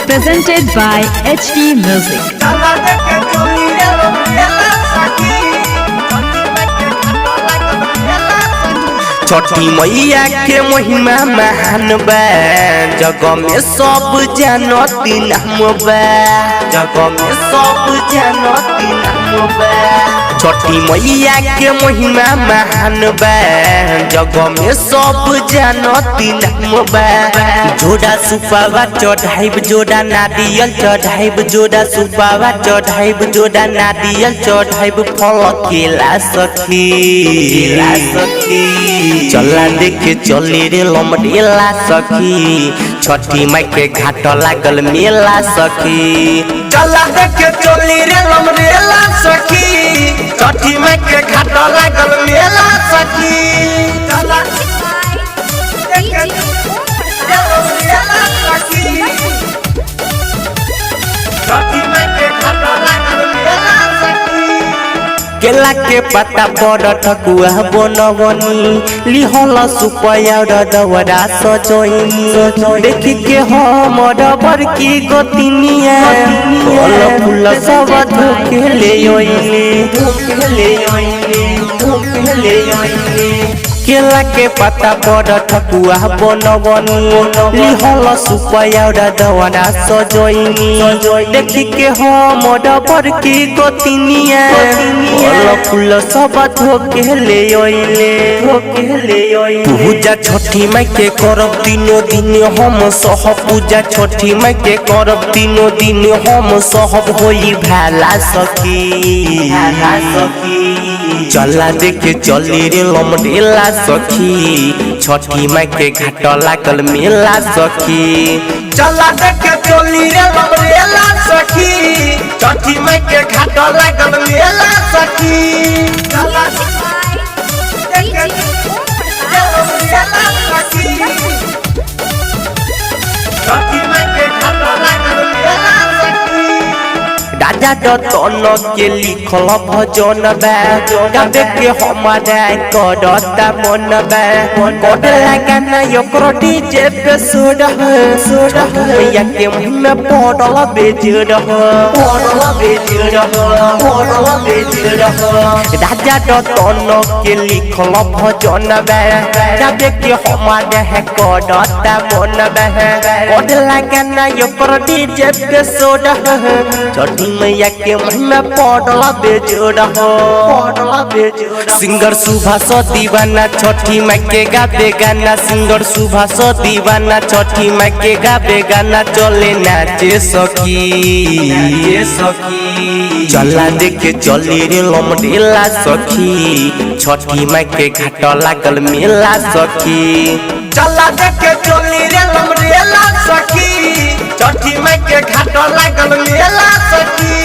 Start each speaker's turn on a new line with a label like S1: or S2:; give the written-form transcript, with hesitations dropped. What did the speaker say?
S1: presented by HD Music.
S2: छठी मैया के महिमा महान बा, जग में सब जानती नाम बा, जग में सब जानती नाम बा। छठी मैया के महिमा महान बा, जग में सब जानती नाम बा। जोड़ा सुपावा चढ़ाइब जोड़ा नारियल चढ़ाइब, जोड़ा सुपावा चढ़ाइब जोड़ा नारियल चढ़ाइब, फल केला सखी चला देखे चली रे लमरेला सखी, छठी माई के घाट लागल मेला सखी। चला देखे चली रे लमरेला सखी, छठी माई के घाट लागल मेला सखी। चला देखे लमरेला सखी, छठी माई के घाट लागल मेला सखी। केला के पत्ता पर ठकुआ बनवनी, लिहल सुपया दवरा सजोइनी, देखी के हमर बड़की गोतिनिया फल फूल सब धोके ले आइली। केला के पत्ता पर ठकुआ बनवनी, लिहल सुपया दवरा सजोइनी, देखी के हमर बड़की गोतिनिया फल फूल सब धोके ले आइले। पूजा छठी माई के करब तीनों दिन हम सहब, पूजा छठी माई के करब तीनों दिन हम सहब, होई भाला सखी। चला देखे चली रे लमरेला सखी, छठी माई के घाट लागल मेला सखी। चला देखे चली रे लमरेला सखी, छठी माई के घाट लागल मेला सखी। चला देखे लमरेला सखी, छठी माई के घाट लागल मेला सखी। राजा दत्तन के लिखल भजन बा, गावे के हमारा करता मन बा, करेला गाना ओकरो डीजे पे सोड मैया के मुँह में पड़ल बेजोड़। राजा दत्तन के लिखल भजन बा, गावे के हमारा करता मन बा, करेला गाना ओकरो डीजे पे सोड, छठी मैया के महिमा पड़ल बेजोड़। सिंगर सुभाष दीवाना छठी माई के गावे गाना, सिंगर सुभाष दीवाना छठी माई के गावे गाना, चले नाचे सखी। चला देखे चली रे लमरेला सखी, छठी माई के घाट लागल मेला सखी। चला देखे चली रे लमरेला सखी, छठी माई के घाट लागल मेला सखी।